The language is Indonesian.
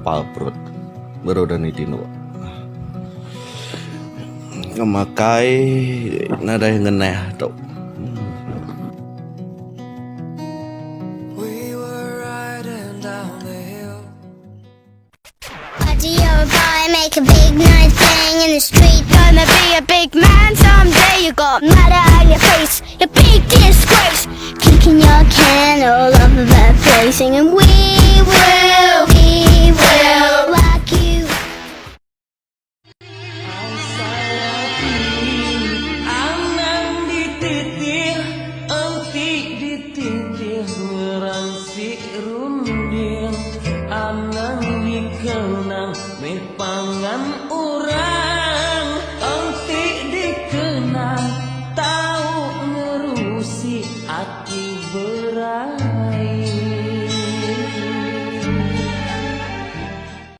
palprut baru dan itino kemakai nada yang ngeneh tuh. You're a boy, make a big noise playing in the street. Gonna be a big man someday. You got murder on your face, you big disgrace. Kicking your can all over the place, singing we will rock you. Anang dititih, anti dititih, meransi runding. Anang dikenang, meh pangan